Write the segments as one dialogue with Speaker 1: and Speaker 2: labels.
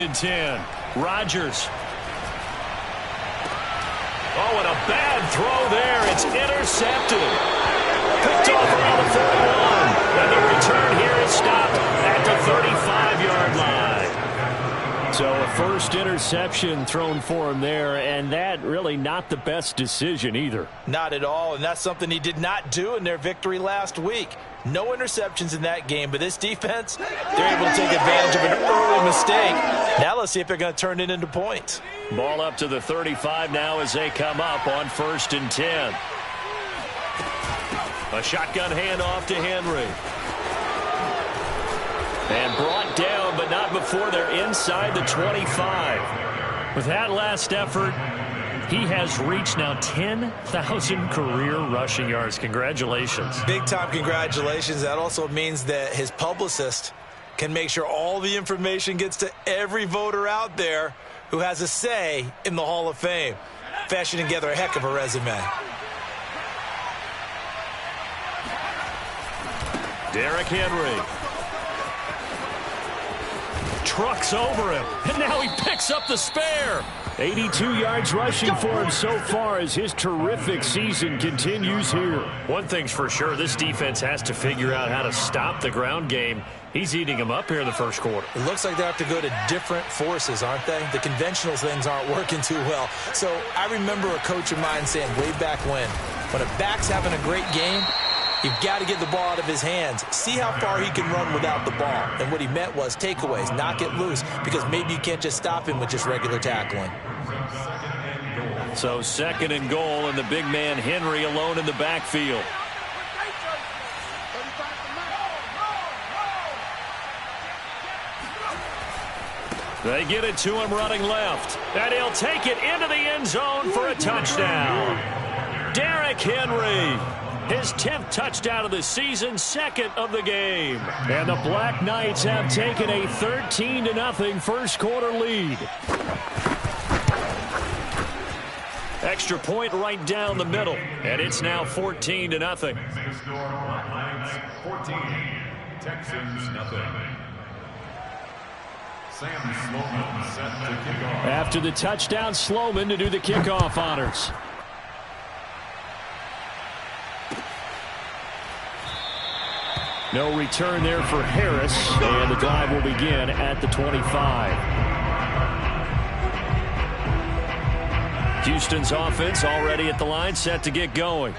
Speaker 1: and 10. Rodgers. Oh, and a bad throw there. It's intercepted. Picked off around the 41. And the return here is stopped at the 35-yard line. So a first interception thrown for him there, and that really not the best decision either.
Speaker 2: Not at all, and that's something he did not do in their victory last week. No interceptions in that game, but this defense, they're able to take advantage of an early mistake. Now let's see if they're going to turn it into points.
Speaker 1: Ball up to the 35 now as they come up on 1st and 10. A shotgun handoff to Henry. And brought down, but not before they're inside the 25. With that last effort, he has reached now 10,000 career rushing yards. Congratulations.
Speaker 2: Big-time congratulations. That also means that his publicist can make sure all the information gets to every voter out there who has a say in the Hall of Fame. Fashioning together a heck of a resume.
Speaker 1: Derrick Henry. Trucks over him, and now he picks up the spare. 82 yards rushing for him so far as his terrific season continues here. One thing's for sure, this defense has to figure out how to stop the ground game. He's eating them up here in the first quarter.
Speaker 2: It looks like they have to go to different forces, aren't they? The conventional things aren't working too well. So I remember a coach of mine saying way back when a back's having a great game, you've got to get the ball out of his hands. See how far he can run without the ball. And what he meant was takeaways, knock it loose, because maybe you can't just stop him with just regular tackling.
Speaker 1: So 2nd and goal, and the big man Henry alone in the backfield. They get it to him running left. And he'll take it into the end zone for a touchdown. Derrick Henry. His 10th touchdown of the season, 2nd of the game. And the Black Knights have taken a 13-0 first quarter lead. Extra point right down the middle. And it's now 14-0.
Speaker 3: Texans nothing. Sam Sloman set to kick off.
Speaker 1: After the touchdown, Sloman to do the kickoff honors. No return there for Harris, and the drive will begin at the 25. Houston's offense already at the line, set to get going.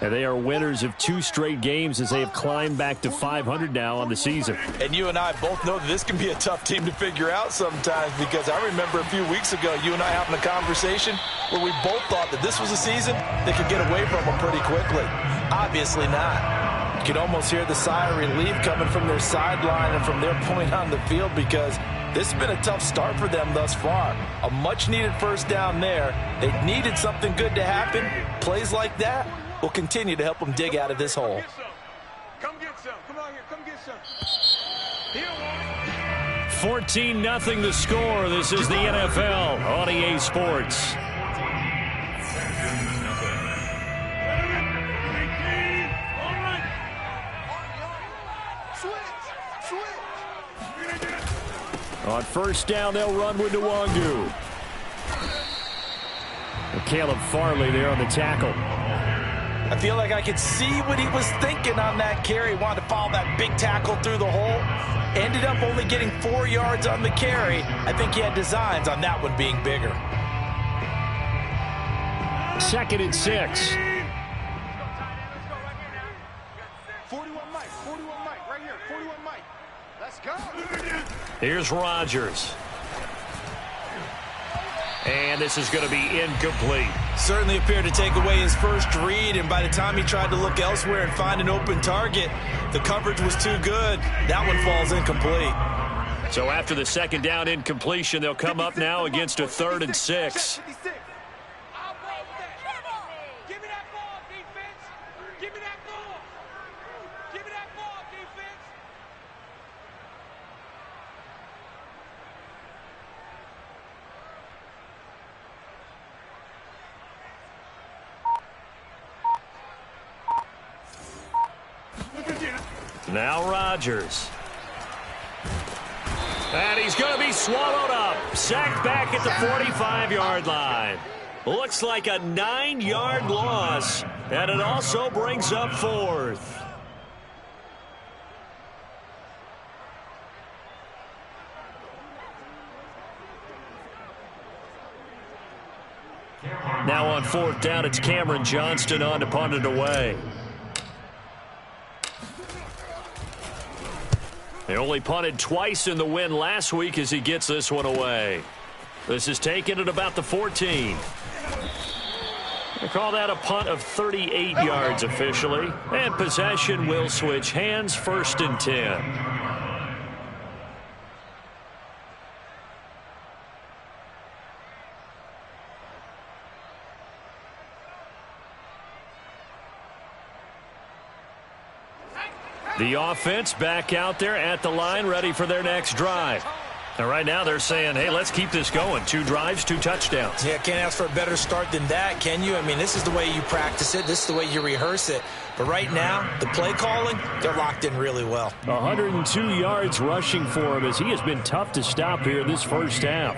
Speaker 1: And they are winners of 2 straight games as they have climbed back to 500 now on the season.
Speaker 2: And you and I both know that this can be a tough team to figure out sometimes, because I remember a few weeks ago you and I having a conversation where we both thought that this was a season that could get away from them pretty quickly. Obviously not. You can almost hear the sigh of relief coming from their sideline and from their point on the field, because this has been a tough start for them thus far. A much-needed first down there. They needed something good to happen. Plays like that will continue to help them dig out of this hole.
Speaker 4: Come get some. Come on here. Come get some.
Speaker 1: 14-0 the score. This is the NFL on EA Sports. On first down, they'll run with Nwangu. Caleb Farley there on the tackle.
Speaker 2: I feel like I could see what he was thinking on that carry. Wanted to follow that big tackle through the hole. Ended up only getting 4 yards on the carry. I think he had designs on that one being bigger.
Speaker 1: 2nd and 6.
Speaker 4: 41 Mike. 41 Mike. Right here. 41 Mike. Let's go.
Speaker 1: Here's Rodgers. And this is going to be incomplete.
Speaker 2: Certainly appeared to take away his first read, and by the time he tried to look elsewhere and find an open target, the coverage was too good. That one falls incomplete.
Speaker 1: So after the 2nd down incompletion, they'll come up now against a 3rd and 6.
Speaker 4: Give me that ball, defense. Give me that ball. Give me that ball, defense.
Speaker 1: Now Rodgers. And he's going to be swallowed up. Sacked back at the 45-yard line. Looks like a 9-yard loss. And it also brings up 4th. Now on 4th down, it's Cameron Johnston on to punt it away. They only punted twice in the win last week as he gets this one away. This is taken at about the 14. They call that a punt of 38 yards officially. And possession will switch hands, 1st and 10. The offense back out there at the line, ready for their next drive. And right now they're saying, hey, let's keep this going. 2 drives, 2 touchdowns.
Speaker 2: Yeah, can't ask for a better start than that, can you? I mean, this is the way you practice it. This is the way you rehearse it. But right now, the play calling, they're locked in really well.
Speaker 1: 102 yards rushing for him as he has been tough to stop here this first half.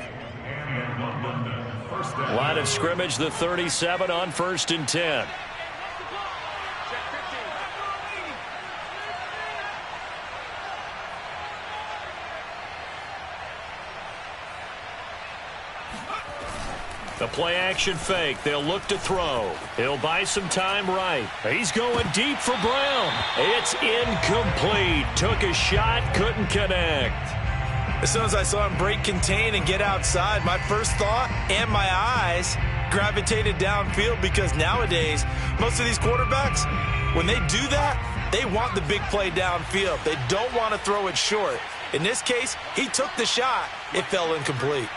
Speaker 1: Line of scrimmage, the 37 on 1st and 10. The play action fake. They'll look to throw. He'll buy some time right. He's going deep for Brown. It's incomplete. Took a shot, couldn't connect.
Speaker 2: As soon as I saw him break contain and get outside, my first thought and my eyes gravitated downfield, because nowadays, most of these quarterbacks, when they do that, they want the big play downfield. They don't want to throw it short. In this case, he took the shot. It fell incomplete.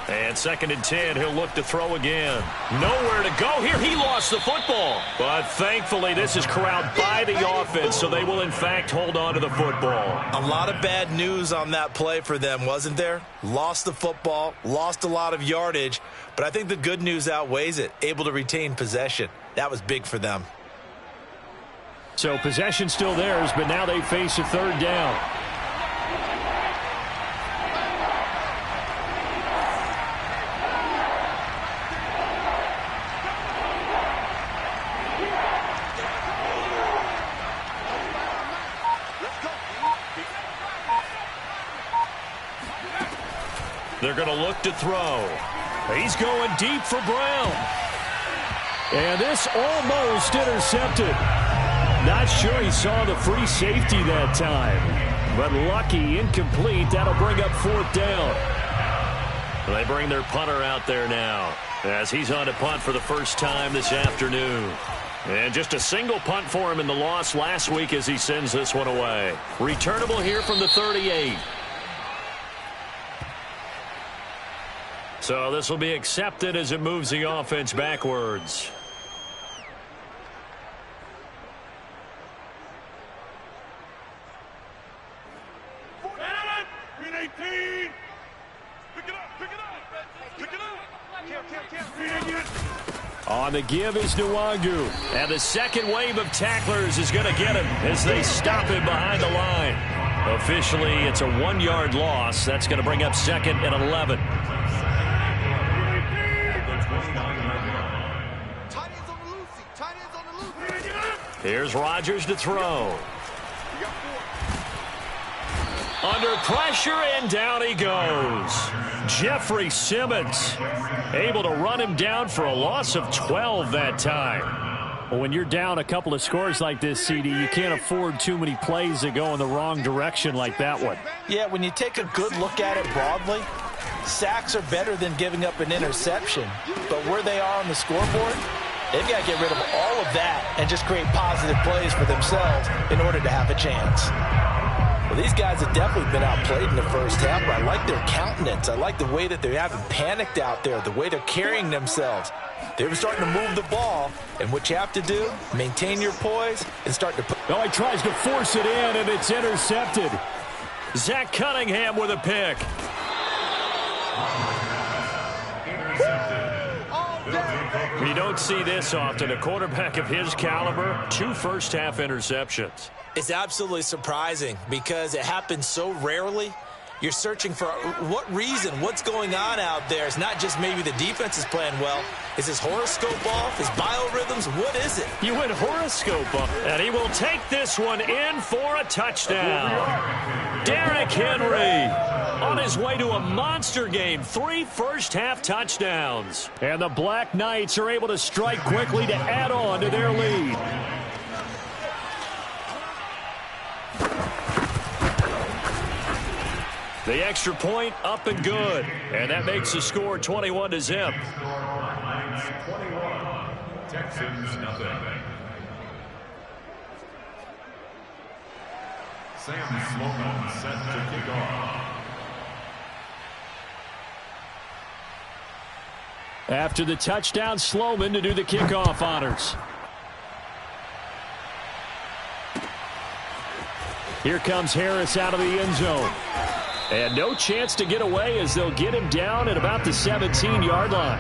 Speaker 1: And 2nd and 10, he'll look to throw again. Nowhere to go here. He lost the football. But thankfully, this is corralled by the offense, so they will, in fact, hold on to the football.
Speaker 2: A lot of bad news on that play for them, wasn't there? Lost the football, lost a lot of yardage, but I think the good news outweighs it. Able to retain possession. That was big for them.
Speaker 1: So possession still theirs, but now they face a 3rd down. They're going to look to throw. He's going deep for Brown. And this almost intercepted. Not sure he saw the free safety that time. But lucky, incomplete. That'll bring up 4th down. They bring their punter out there now as he's on to punt for the first time this afternoon. And just a single punt for him in the loss last week as he sends this one away. Returnable here from the 38. So this will be accepted as it moves the offense backwards. On the give is Nwangu. And the second wave of tacklers is going to get him as they stop him behind the line. Officially, it's a 1-yard loss. That's going to bring up 2nd and 11. Here's Rodgers to throw. Under pressure, and down he goes. Jeffrey Simmons able to run him down for a loss of 12 that time. Well, when you're down a couple of scores like this, CD, you can't afford too many plays that go in the wrong direction like that one.
Speaker 2: Yeah, when you take a good look at it broadly, sacks are better than giving up an interception. But where they are on the scoreboard, they've got to get rid of all of that and just create positive plays for themselves in order to have a chance. Well, these guys have definitely been outplayed in the first half, but I like their countenance. I like the way that they haven't panicked out there, the way they're carrying themselves. They were starting to move the ball, and what you have to do, maintain your poise and start to put...
Speaker 1: Oh, he tries to force it in, and it's intercepted. Zach Cunningham with a pick. You don't see this often. A quarterback of his caliber, 2 first-half interceptions.
Speaker 2: It's absolutely surprising because it happens so rarely. You're searching for what reason, what's going on out there. It's not just maybe the defense is playing well. Is his horoscope off? His biorhythms? What is it?
Speaker 1: You went horoscope up, and he will take this one in for a touchdown. Derrick Henry on his way to a monster game. 3 first-half touchdowns. And the Black Knights are able to strike quickly to add on to their lead. The extra point up and good. And that makes the score 21-0.
Speaker 3: Texans nothing. Sam Sloman set to kick off.
Speaker 1: After the touchdown, Sloman to do the kickoff honors. Here comes Harris out of the end zone. And no chance to get away as they'll get him down at about the 17-yard line.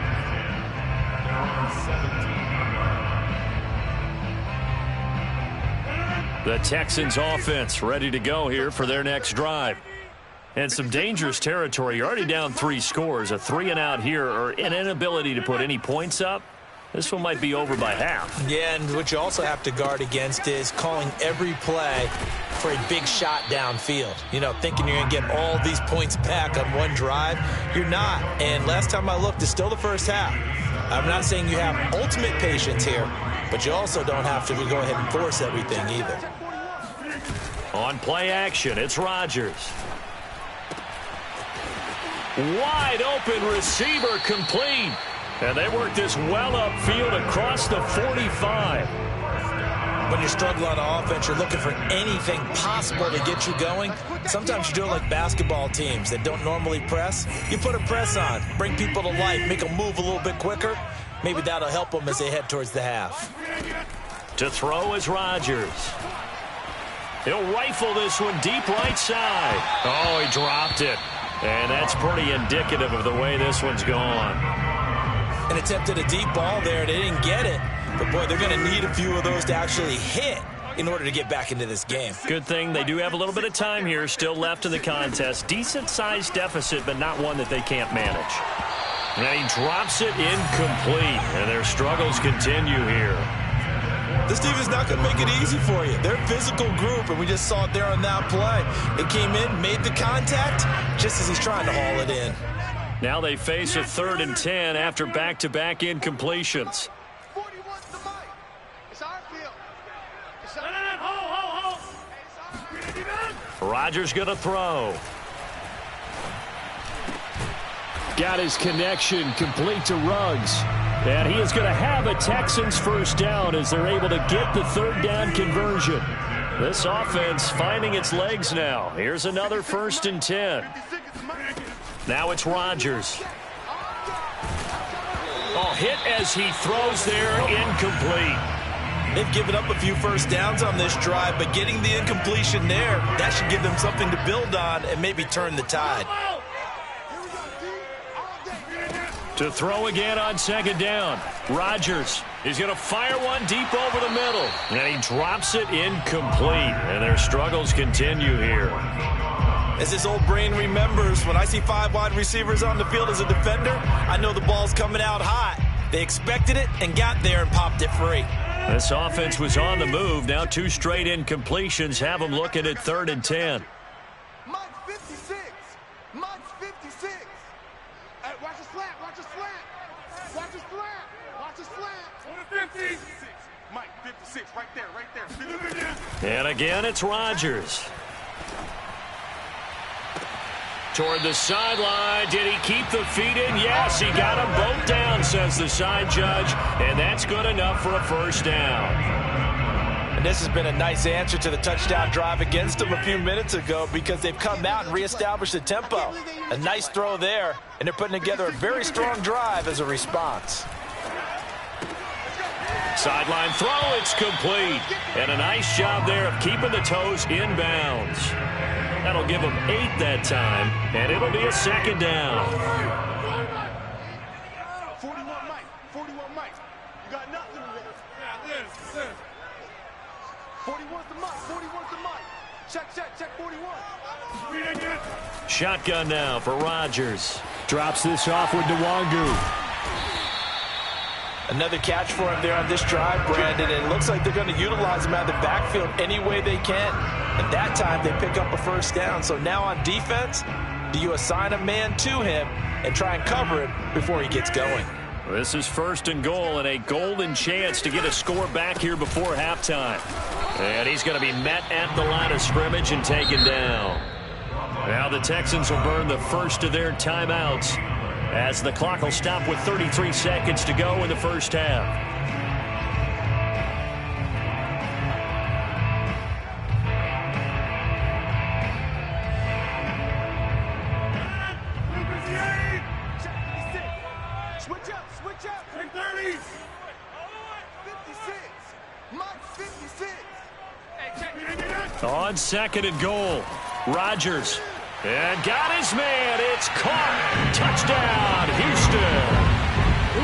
Speaker 1: The Texans offense ready to go here for their next drive. And some dangerous territory. You're already down 3 scores. A 3-and-out here or an inability to put any points up. This one might be over by half.
Speaker 2: Yeah, and what you also have to guard against is calling every play for a big shot downfield. You know, thinking you're going to get all these points back on one drive. You're not. And last time I looked, it's still the first half. I'm not saying you have ultimate patience here, but you also don't have to go ahead and force everything either.
Speaker 1: On play action, it's Rodgers. Wide open receiver complete. And they work this well upfield across the 45.
Speaker 2: When you struggle on offense, you're looking for anything possible to get you going. Sometimes you do it like basketball teams that don't normally press. You put a press on, bring people to life, make them move a little bit quicker. Maybe that'll help them as they head towards the half.
Speaker 1: To throw is Rodgers. He'll rifle this one deep right side. Oh, he dropped it. And that's pretty indicative of the way this one's gone.
Speaker 2: And attempted a deep ball there. They didn't get it. But, boy, they're going to need a few of those to actually hit in order to get back into this game.
Speaker 1: Good thing they do have a little bit of time here still left in the contest. Decent-sized deficit, but not one that they can't manage. And he drops it incomplete. And their struggles continue here.
Speaker 2: This team is not going to make it easy for you. They're a physical group, and we just saw it there on that play. They came in, made the contact, just as he's trying to haul it in.
Speaker 1: Now they face a 3rd and 10 after back-to-back incompletions. Rodgers going to throw. Got his connection complete to Ruggs. And he is going to have a Texans first down as they're able to get the 3rd down conversion. This offense finding its legs now. Here's another 1st and 10. Now it's Rodgers. Oh, hit as he throws there, incomplete.
Speaker 2: They've given up a few first downs on this drive, but getting the incompletion there, that should give them something to build on and maybe turn the tide.
Speaker 1: To throw again on 2nd down. Rodgers is going to fire one deep over the middle. And he drops it incomplete. And their struggles continue here.
Speaker 2: As this old brain remembers, when I see 5 wide receivers on the field as a defender, I know the ball's coming out hot. They expected it and got there and popped it free.
Speaker 1: This offense was on the move. Now 2 straight incompletions have them looking at 3rd and 10.
Speaker 4: Mike 56. Mike 56. Hey, watch the slant. Watch the slant. Watch the slant. Watch the slant. 50. Mike 56. Right there.
Speaker 1: And again, it's Rodgers. Toward the sideline. Did he keep the feet in? Yes, he got them both down, says the side judge. And that's good enough for a first down.
Speaker 2: And this has been a nice answer to the touchdown drive against them a few minutes ago because they've come out and reestablished the tempo. A nice throw there, and they're putting together a very strong drive as a response.
Speaker 1: Sideline throw, it's complete. And a nice job there of keeping the toes inbounds. That'll give them 8 that time, and it'll be a 2nd down.
Speaker 4: 41 Mike. 41 Mike. Check 41.
Speaker 1: Shotgun now for Rodgers.
Speaker 5: Drops this off with Nwangu.
Speaker 2: Another catch for him there on this drive, Brandon. And it looks like they're going to utilize him out of the backfield any way they can. And that time they pick up a first down. So now on defense, do you assign a man to him and try and cover him before he gets going?
Speaker 1: This is 1st and goal and a golden chance to get a score back here before halftime. And he's going to be met at the line of scrimmage and taken down. Now the Texans will burn the first of their timeouts as the clock will stop with 33 seconds to go in the first half.
Speaker 4: Switch up. Take 30. 56. Mike 56.
Speaker 1: On 2nd and goal, Rodgers. And got his man. It's caught. Touchdown, Houston.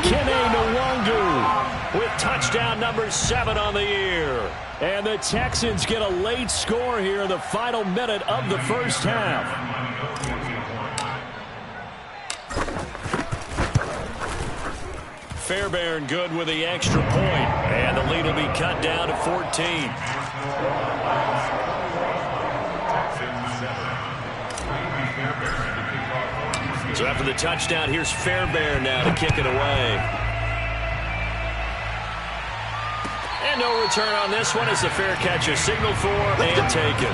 Speaker 1: Kene Nwangu with touchdown number 7 on the year.
Speaker 5: And the Texans get a late score here in the final minute of the first half.
Speaker 1: Fairbairn good with the extra point. And the lead will be cut down to 14. So after the touchdown, here's Fairbairn now to kick it away. And no return on this one as the fair catch is signaled for and taken.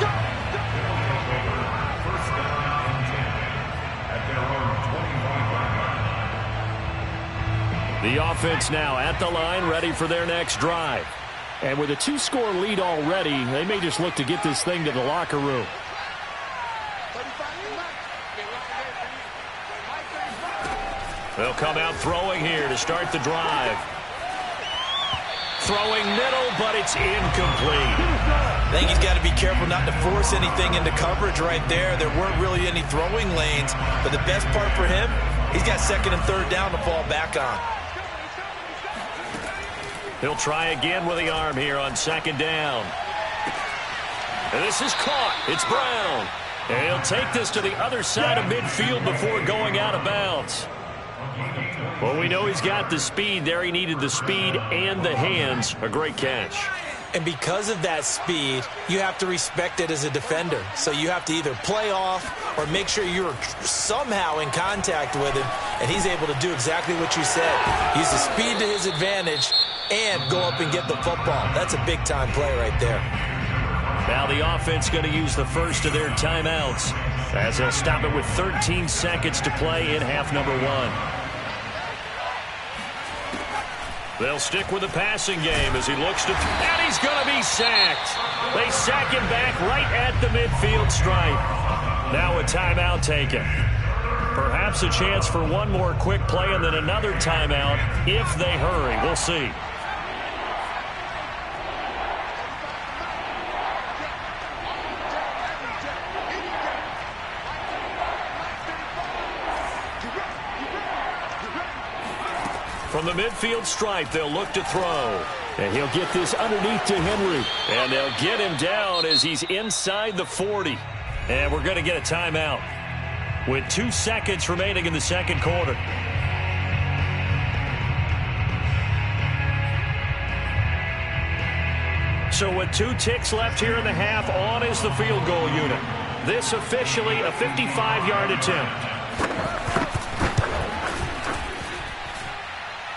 Speaker 1: The offense now at the line, ready for their next drive.
Speaker 5: And with a 2-score lead already, they may just look to get this thing to the locker room.
Speaker 1: They'll come out throwing here to start the drive. Throwing middle, but it's incomplete.
Speaker 2: I think he's got to be careful not to force anything into coverage right there. There weren't really any throwing lanes, but the best part for him, he's got 2nd and 3rd down to fall back on.
Speaker 1: He'll try again with the arm here on 2nd down. And this is caught. It's Brown. And he'll take this to the other side of midfield before going out of bounds. Well, we know he's got the speed there. He needed the speed and the hands. A great catch.
Speaker 2: And because of that speed, you have to respect it as a defender. So you have to either play off or make sure you're somehow in contact with him. And he's able to do exactly what you said. Use the speed to his advantage and go up and get the football. That's a big-time play right there.
Speaker 1: Now the offense going to use the first of their timeouts as they'll stop it with 13 seconds to play in half number 1. They'll stick with the passing game as he looks to... And he's going to be sacked. They sack him back right at the midfield stripe. Now a timeout taken. Perhaps a chance for one more quick play and then another timeout if they hurry. We'll see. From the midfield stripe, they'll look to throw.
Speaker 5: And he'll get this underneath to Henry.
Speaker 1: And they'll get him down as he's inside the 40. And we're going to get a timeout with 2 seconds remaining in the second quarter. So with 2 ticks left here in the half, on is the field goal unit. This officially a 55-yard attempt.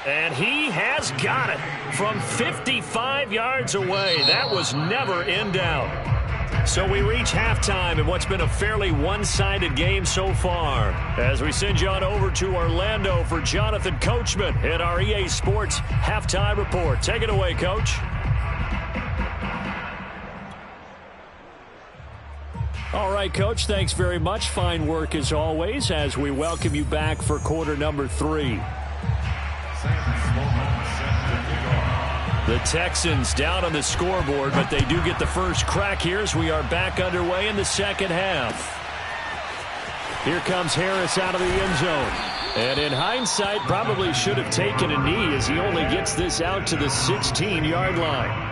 Speaker 1: And he has got it from 55 yards away. That was never in doubt. So we reach halftime in what's been a fairly one-sided game so far. As we send you on over to Orlando for Jonathan Coachman in our EA Sports Halftime Report. Take it away, Coach.
Speaker 5: All right, Coach, thanks very much. Fine work as always as we welcome you back for quarter number 3.
Speaker 1: The Texans down on the scoreboard, but they do get the first crack here as we are back underway in the second half. Here comes Harris out of the end zone. And in hindsight, probably should have taken a knee as he only gets this out to the 16-yard line.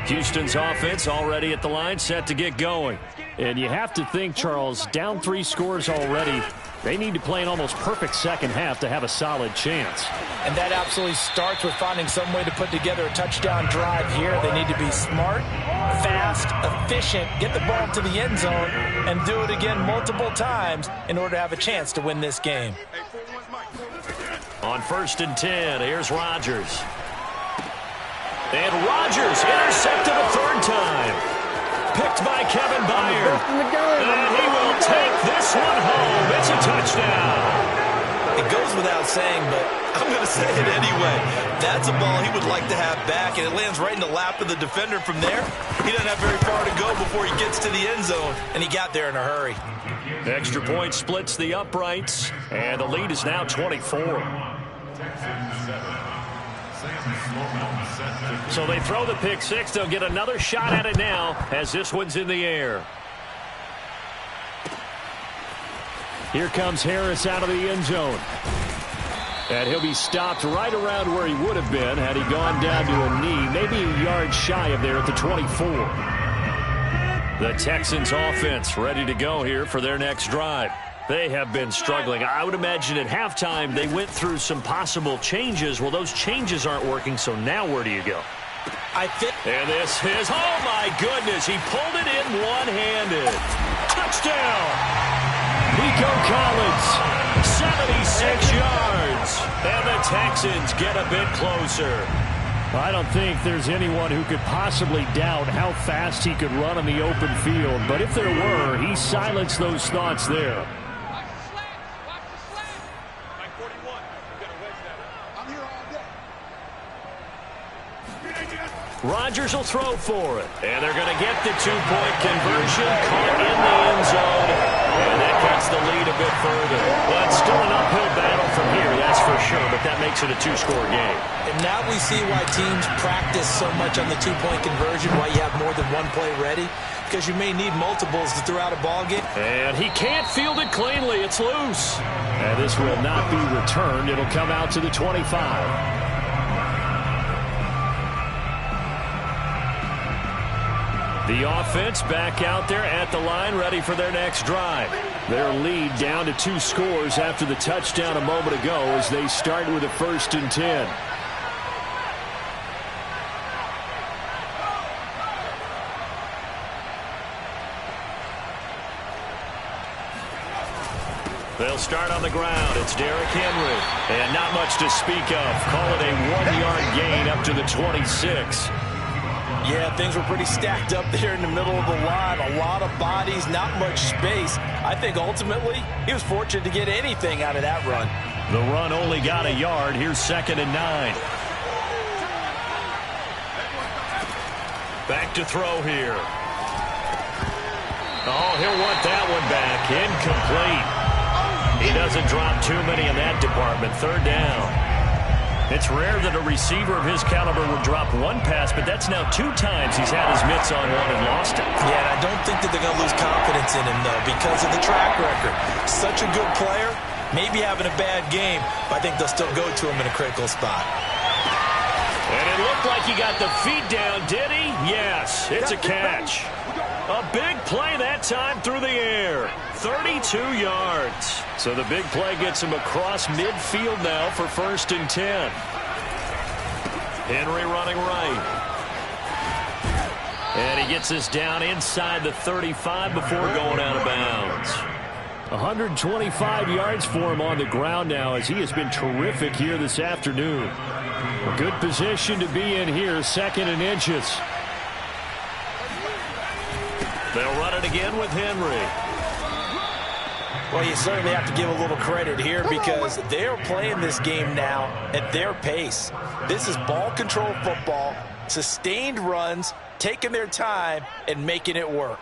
Speaker 1: Houston's offense already at the line, set to get going.
Speaker 5: And you have to think, Charles, down 3 scores already. They need to play an almost perfect second half to have a solid chance.
Speaker 2: And that absolutely starts with finding some way to put together a touchdown drive here. They need to be smart, fast, efficient, get the ball to the end zone, and do it again multiple times in order to have a chance to win this game.
Speaker 1: On 1st and 10, here's Rodgers. And Rodgers intercepted a 3rd time. Picked by Kevin Byard. And he will take this one home. It's a touchdown.
Speaker 2: It goes without saying, but I'm going to say it anyway. That's a ball he would like to have back, and it lands right in the lap of the defender from there. He doesn't have very far to go before he gets to the end zone, and he got there in a hurry.
Speaker 1: Extra point splits the uprights, and the lead is now 24. So they throw the pick 6. They'll get another shot at it now as this one's in the air.
Speaker 5: Here comes Harris out of the end zone. And he'll be stopped right around where he would have been had he gone down to a knee, maybe a yard shy of there at the 24.
Speaker 1: The Texans offense ready to go here for their next drive. They have been struggling. I would imagine at halftime they went through some possible changes. Well, those changes aren't working, so now where do you go? And this is, oh my goodness, he pulled it in one-handed. Touchdown!
Speaker 5: Nico Collins,
Speaker 1: 76 yards. And the Texans get a bit closer.
Speaker 5: I don't think there's anyone who could possibly doubt how fast he could run on the open field. But if there were, he silenced those thoughts there.
Speaker 1: Rodgers will throw for it. And they're going to get the 2-point conversion. Caught in the end zone. And that gets the lead a bit further. But still an uphill battle from here, that's for sure. But that makes it a 2-score game.
Speaker 2: And now we see why teams practice so much on the 2-point conversion, why you have more than one play ready, because you may need multiples to throw out a ball game.
Speaker 1: And he can't field it cleanly. It's loose.
Speaker 5: And this will not be returned. It'll come out to the 25.
Speaker 1: The offense back out there at the line, ready for their next drive.
Speaker 5: Their lead down to 2 scores after the touchdown a moment ago as they start with a 1st and 10.
Speaker 1: They'll start on the ground. It's Derrick Henry. And not much to speak of. Call it a 1-yard gain up to the 26.
Speaker 2: Yeah, things were pretty stacked up there in the middle of the line. A lot of bodies, not much space. I think ultimately he was fortunate to get anything out of that run.
Speaker 1: The run only got a yard. Here's 2nd and 9. Back to throw here. Oh, he'll want that one back. Incomplete. He doesn't drop too many in that department. 3rd down. It's rare that a receiver of his caliber would drop one pass, but that's now 2 times he's had his mitts on one and lost it.
Speaker 2: Yeah, and I don't think that they're going to lose confidence in him, though, because of the track record. Such a good player, maybe having a bad game, but I think they'll still go to him in a critical spot.
Speaker 1: And it looked like he got the feet down, did he? Yes, it's a catch. A big play that time through the air. 32 yards. So the big play gets him across midfield now for 1st and 10. Henry running right. And he gets us down inside the 35 before going out of bounds.
Speaker 5: 125 yards for him on the ground now as he has been terrific here this afternoon. A good position to be in here, 2nd and inches.
Speaker 1: They'll run it again with Henry.
Speaker 2: Well, you certainly have to give a little credit here because they're playing this game now at their pace. This is ball control football, sustained runs, taking their time and making it work.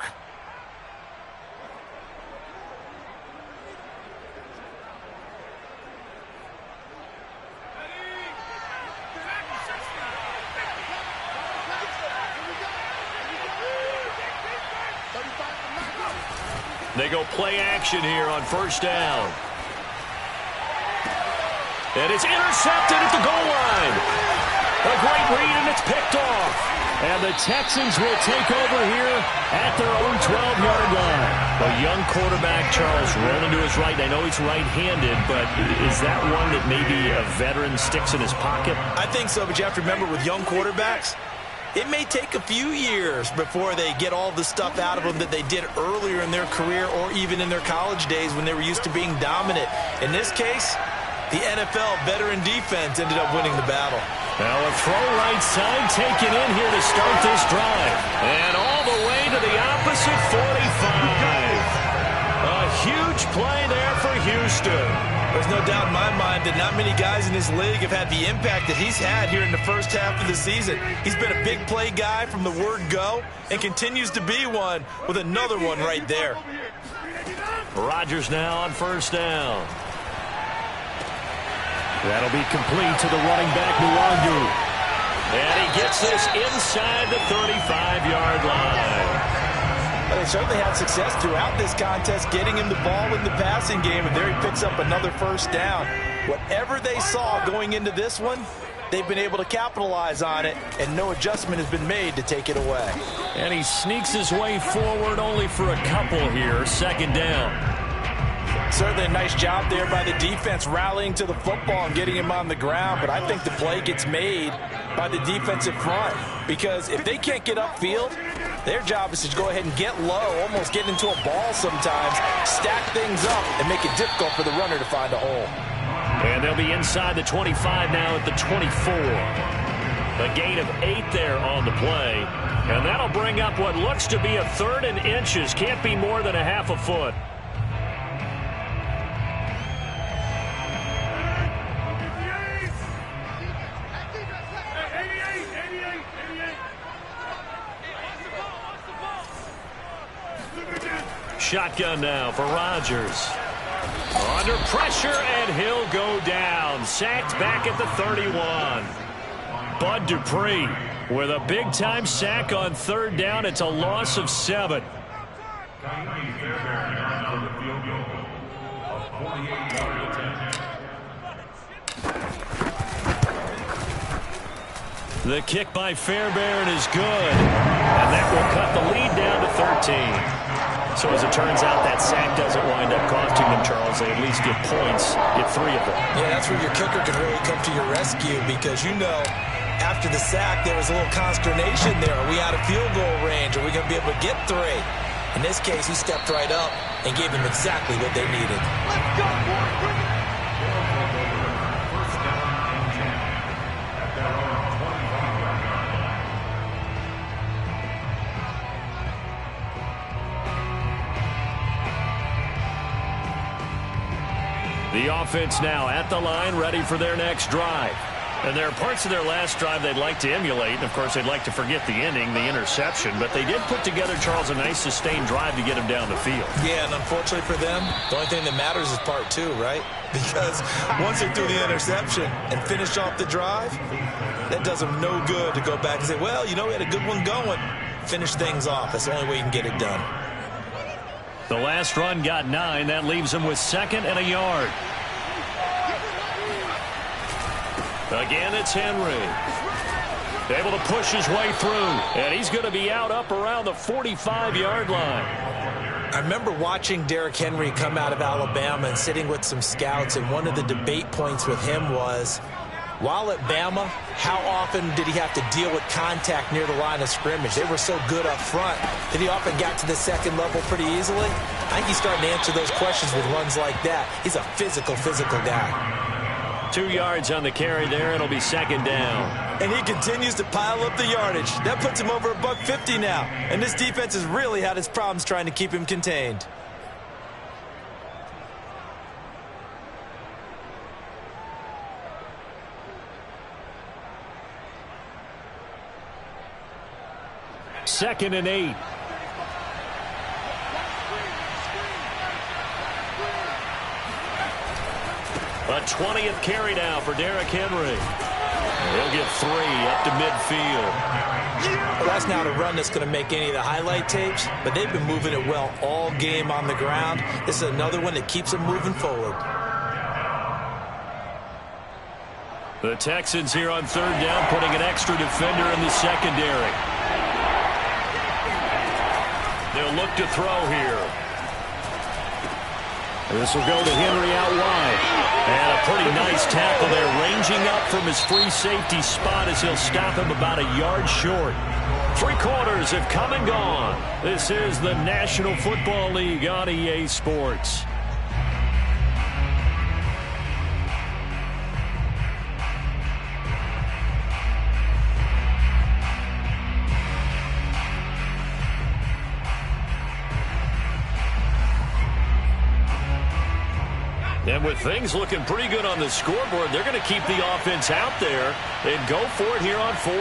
Speaker 1: They go play action here on 1st down. And it's intercepted at the goal line. A great read, and it's picked off.
Speaker 5: And the Texans will take over here at their own 12-yard line.
Speaker 1: A young quarterback, Charles, rolling to his right. I know he's right-handed, but is that one that maybe a veteran sticks in his pocket?
Speaker 2: I think so, but you have to remember with young quarterbacks, it may take a few years before they get all the stuff out of them that they did earlier in their career or even in their college days when they were used to being dominant. In this case, the NFL veteran defense ended up winning the battle.
Speaker 1: Now a throw right side taken in here to start this drive. And all the way to the opposite 45. A huge play there for Houston.
Speaker 2: There's no doubt in my mind that not many guys in this league have had the impact that he's had here in the first half of the season. He's been a big play guy from the word go and continues to be one with another one right there.
Speaker 1: Rodgers now on first down. That'll be complete to the running back, Muwangu. And he gets this inside the 35-yard line.
Speaker 2: Well, they certainly had success throughout this contest getting him the ball in the passing game, and there he picks up another first down. Whatever they saw going into this one, they've been able to capitalize on it, and no adjustment has been made to take it away.
Speaker 1: And he sneaks his way forward only for a couple here, second down.
Speaker 2: Certainly a nice job there by the defense rallying to the football and getting him on the ground, but I think the play gets made by the defensive front because if they can't get upfield, their job is to go ahead and get low, almost get into a ball sometimes, stack things up, and make it difficult for the runner to find a hole.
Speaker 1: And they'll be inside the 25 now at the 24. A gain of 8 there on the play. And that'll bring up what looks to be a 3rd and inches. Can't be more than a half a foot. Shotgun now for Rodgers. Under pressure, and he'll go down. Sacked back at the 31. Bud Dupree with a big-time sack on 3rd down. It's a loss of 7. The kick by Fairbairn is good. And that will cut the lead down to 13. So as it turns out, that sack doesn't wind up costing them, Charles. They at least get points, get 3 of them.
Speaker 2: Yeah, that's where your kicker can really come to your rescue because, you know, after the sack, there was a little consternation there. Are we out of field goal range? Are we going to be able to get 3? In this case, he stepped right up and gave them exactly what they needed.
Speaker 4: Let's go, boys.
Speaker 1: The offense now at the line, ready for their next drive. And there are parts of their last drive they'd like to emulate. And, of course, they'd like to forget the ending, the interception. But they did put together, Charles, a nice sustained drive to get him down the field.
Speaker 2: Yeah, and unfortunately for them, the only thing that matters is part 2, right? Because once they threw the interception and finished off the drive, that does them no good to go back and say, well, you know, we had a good one going. Finish things off. That's the only way you can get it done.
Speaker 1: The last run got 9. That leaves him with 2nd and a yard. Again, it's Henry. Able to push his way through. And he's going to be out up around the 45-yard line.
Speaker 2: I remember watching Derrick Henry come out of Alabama and sitting with some scouts, and one of the debate points with him was, while at Bama, how often did he have to deal with contact near the line of scrimmage? They were so good up front that he often got to the second level pretty easily. I think he's starting to answer those questions with runs like that. He's a physical guy.
Speaker 1: 2 yards on the carry there. It'll be 2nd down.
Speaker 2: And he continues to pile up the yardage. That puts him over $150 now. And this defense has really had its problems trying to keep him contained.
Speaker 1: Second and 8. A 20th carry now for Derrick Henry. He'll get 3 up to midfield.
Speaker 2: Well, that's not a run that's going to make any of the highlight tapes, but they've been moving it well all game on the ground. This is another one that keeps them moving forward.
Speaker 1: The Texans here on third down, putting an extra defender in the secondary. They'll look to throw here. This will go to Henry out wide. And a pretty nice tackle there, ranging up from his free safety spot as he'll stop him about a yard short. 3 quarters have come and gone. This is the National Football League on EA Sports. And with things looking pretty good on the scoreboard, they're going to keep the offense out there and go for it here on 4th.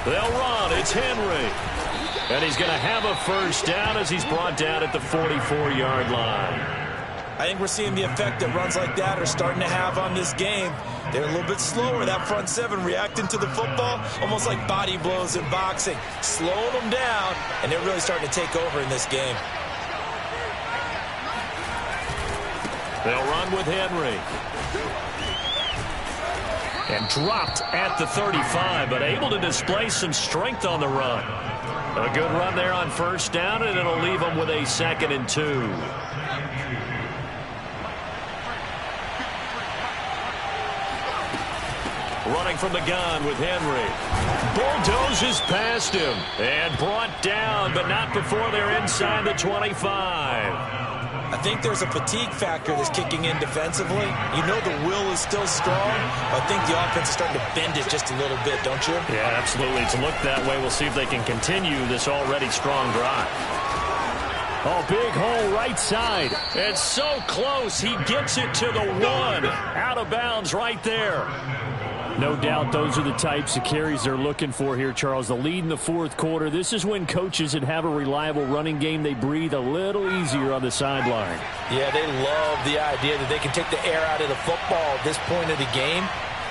Speaker 1: They'll run. It's Henry. And he's going to have a first down as he's brought down at the 44-yard line.
Speaker 2: I think we're seeing the effect that runs like that are starting to have on this game. They're a little bit slower, that front 7, reacting to the football, almost like body blows in boxing, slowing them down, and they're really starting to take over in this game.
Speaker 1: They'll run with Henry. And dropped at the 35, but able to display some strength on the run. A good run there on first down, and it'll leave them with a 2nd and 2. Running from the gun with Henry. Bulldozes past him and brought down, but not before they're inside the 25.
Speaker 2: I think there's a fatigue factor that's kicking in defensively. You know the will is still strong, but I think the offense is starting to bend it just a little bit, don't you?
Speaker 1: Yeah, absolutely. It's looked that way. We'll see if they can continue this already strong drive. Oh, big hole right side. It's so close. He gets it to the 1. Out of bounds right there.
Speaker 5: No doubt those are the types of carries they're looking for here, Charles. The lead in the 4th quarter. This is when coaches that have a reliable running game, they breathe a little easier on the sideline.
Speaker 2: Yeah, they love the idea that they can take the air out of the football at this point of the game.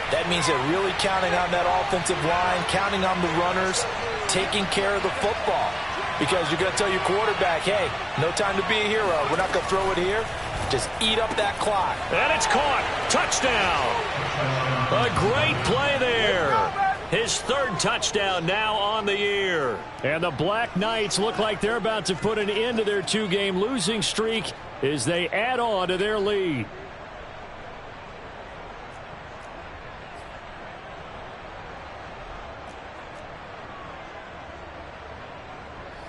Speaker 2: That means they're really counting on that offensive line, counting on the runners, taking care of the football. Because you're going to tell your quarterback, hey, no time to be a hero. We're not going to throw it here. Just eat up that clock.
Speaker 1: And it's caught. Touchdown. A great play there. His 3rd touchdown now on the year.
Speaker 5: And the Black Knights look like they're about to put an end to their 2-game losing streak as they add on to their lead.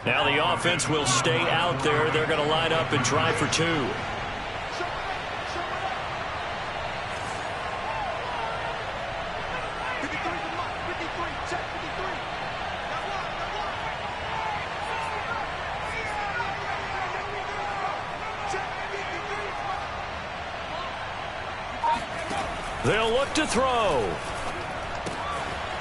Speaker 1: Now the offense will stay out there. They're going to line up and try for 2. They'll look to throw.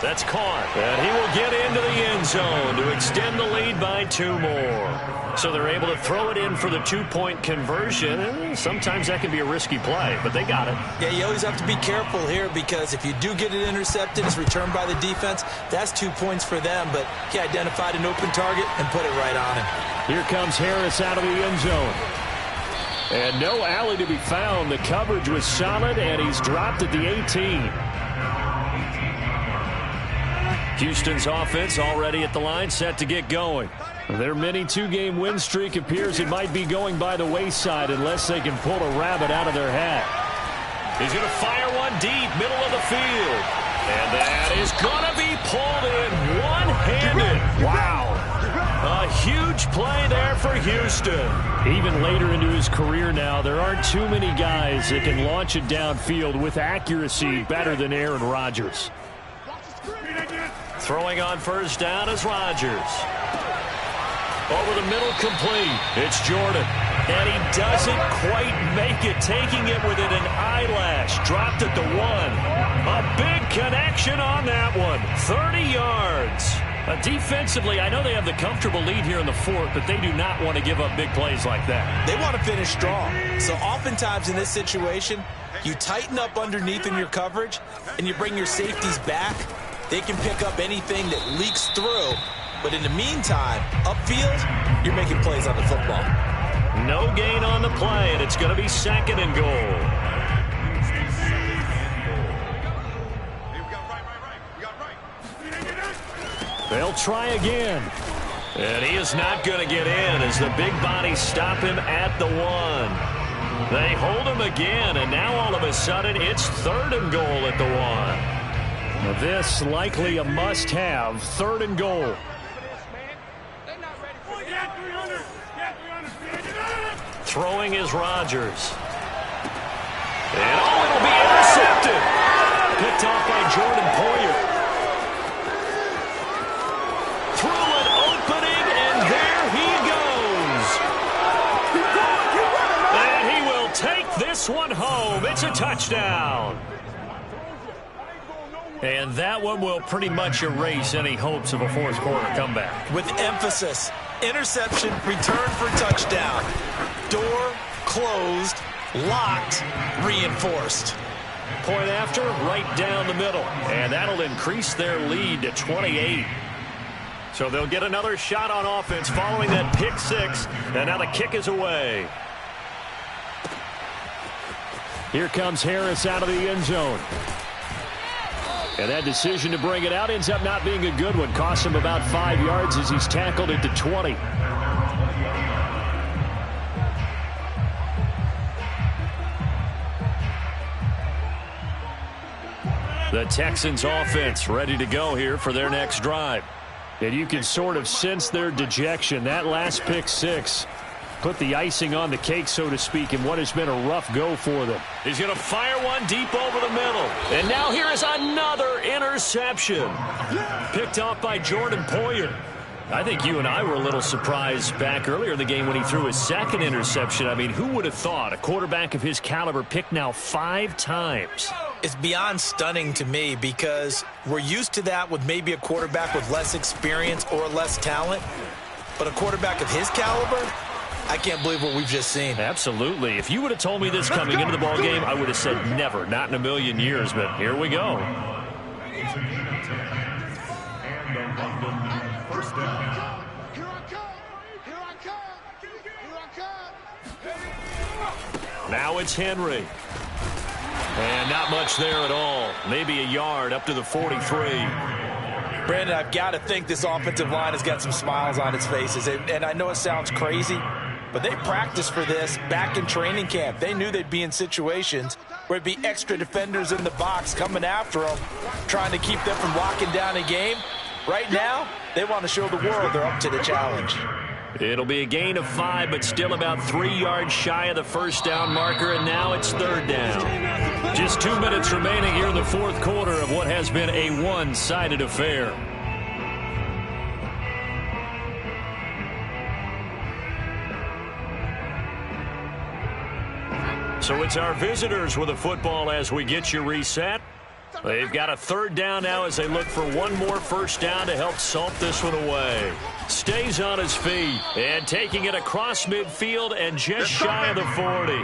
Speaker 1: That's caught. And he will get into the end zone to extend the lead by 2 more. So they're able to throw it in for the 2-point conversion. And sometimes that can be a risky play, but they got it.
Speaker 2: Yeah, you always have to be careful here because if you do get it intercepted, it's returned by the defense. That's 2 points for them, but he identified an open target and put it right on him.
Speaker 5: Here comes Harris out of the end zone. And no alley to be found. The coverage was solid, and he's dropped at the 18.
Speaker 1: Houston's offense already at the line, set to get going.
Speaker 5: Their mini 2-game win streak appears it might be going by the wayside unless they can pull a rabbit out of their hat.
Speaker 1: He's going to fire one deep, middle of the field. And that is going to be pulled in one-handed. Wow. A huge play there for Houston.
Speaker 5: Even later into his career now, there aren't too many guys that can launch it downfield with accuracy better than Aaron Rodgers.
Speaker 1: Throwing on first down is Rodgers. Over the middle, complete. It's Jordan. And he doesn't quite make it, taking it within an eyelash. Dropped at the 1. A big connection on that one. 30 yards. Defensively, I know they have the comfortable lead here in the 4th, but they do not want to give up big plays like that.
Speaker 2: They want to finish strong. So oftentimes in this situation, you tighten up underneath in your coverage, and you bring your safeties back. They can pick up anything that leaks through, But in the meantime, upfield, you're making plays on the football.
Speaker 1: No gain on the play, and it's going to be 2nd and goal. They'll try again. And he is not going to get in as the big bodies stop him at the 1. They hold him again, and now all of a sudden it's 3rd and goal at the 1. This likely a must-have, 3rd and goal. Throwing is Rodgers. And it'll be intercepted. Picked off by Jordan Poyer. Through an opening, and there he goes. And he will take this one home. It's a touchdown. And that one will pretty much erase any hopes of a fourth-quarter comeback.
Speaker 2: With emphasis, interception, return for touchdown. Door closed, locked, reinforced.
Speaker 1: Point after, right down the middle. And that'll increase their lead to 28. So they'll get another shot on offense following that pick 6. And now the kick is away. Here comes Harris out of the end zone. And that decision to bring it out ends up not being a good one. Costs him about 5 yards as he's tackled it to 20. The Texans offense ready to go here for their next drive. And you can sort of sense their dejection. That last pick 6 put the icing on the cake, so to speak, in what has been a rough go for them. He's going to fire one deep over the middle. And now here is another interception. Picked off by Jordan Poyer. I think you and I were a little surprised back earlier in the game when he threw his 2nd interception. I mean, who would have thought a quarterback of his caliber picked now 5 times?
Speaker 2: It's beyond stunning to me because we're used to that with maybe a quarterback with less experience or less talent. But a quarterback of his caliber, I can't believe what we've just seen.
Speaker 1: Absolutely. If you would have told me this coming into the ballgame, I would have said never, not in a million years. But here we go.
Speaker 3: First down.
Speaker 1: Now it's Henry. And not much there at all. Maybe a yard up to the 43.
Speaker 2: Brandon, I've got to think this offensive line has got some smiles on its faces. And I know it sounds crazy, but they practiced for this back in training camp. They knew they'd be in situations where it'd be extra defenders in the box coming after them, trying to keep them from locking down a game. Right now, they want to show the world they're up to the challenge.
Speaker 1: It'll be a gain of 5, but still about 3 yards shy of the first down marker, and now it's 3rd down. Just 2 minutes remaining here in the fourth quarter of what has been a one-sided affair. So it's our visitors with a football as we get you reset. They've got a 3rd down now as they look for one more first down to help salt this one away. Stays on his feet and taking it across midfield and just shy of the 40.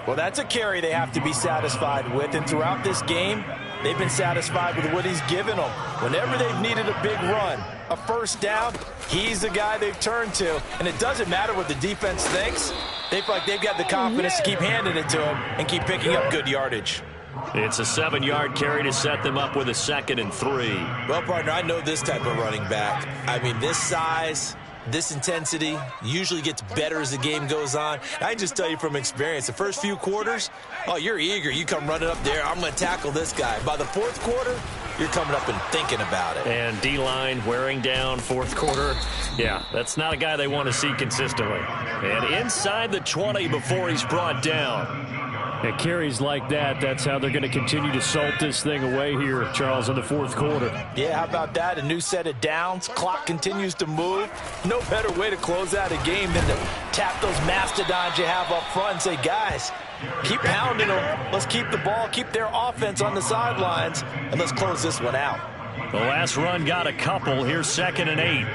Speaker 2: Well, that's a carry they have to be satisfied with, and throughout this game, they've been satisfied with what he's given them. Whenever they've needed a big run, a first down, he's the guy they've turned to, and it doesn't matter what the defense thinks. They feel like they've got the confidence to keep handing it to him and keep picking up good yardage.
Speaker 1: It's a 7-yard carry to set them up with a 2nd and 3.
Speaker 2: Well, partner, I know this type of running back. I mean, this size, this intensity usually gets better as the game goes on. I can just tell you from experience, the first few quarters, oh, you're eager. You come running up there, I'm going to tackle this guy. By the fourth quarter, you're coming up and thinking about it.
Speaker 1: And D-line wearing down fourth quarter. Yeah, that's not a guy they want to see consistently. And inside the 20 before he's brought down. At carries like that, that's how they're going to continue to salt this thing away here, Charles, in the fourth quarter.
Speaker 2: Yeah, how about that? A new set of downs. Clock continues to move. No better way to close out a game than to tap those mastodons you have up front and say, guys, keep pounding them. Let's keep the ball, keep their offense on the sidelines, and let's close this one out.
Speaker 1: The last run got a couple. Here's 2nd and 8.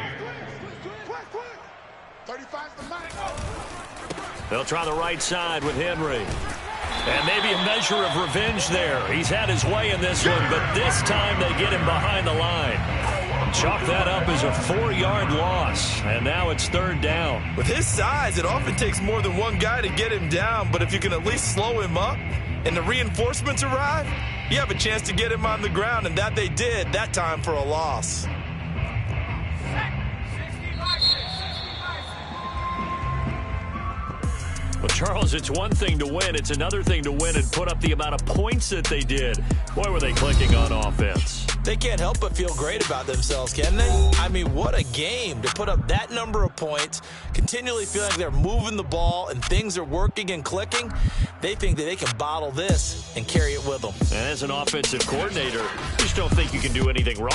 Speaker 1: They'll try the right side with Henry. And maybe a measure of revenge there. He's had his way in this one, but this time they get him behind the line. Chalk that up as a 4-yard loss, and now it's 3rd down.
Speaker 2: With his size, it often takes more than one guy to get him down, but if you can at least slow him up and the reinforcements arrive, you have a chance to get him on the ground, and that they did, that time for a loss.
Speaker 1: Well, Charles, it's one thing to win. It's another thing to win and put up the amount of points that they did. Boy, were they clicking on offense.
Speaker 2: They can't help but feel great about themselves, can they? I mean, what a game to put up that number of points, continually feeling like they're moving the ball and things are working and clicking. They think that they can bottle this and carry it with them.
Speaker 1: And as an offensive coordinator, you just don't think you can do anything wrong.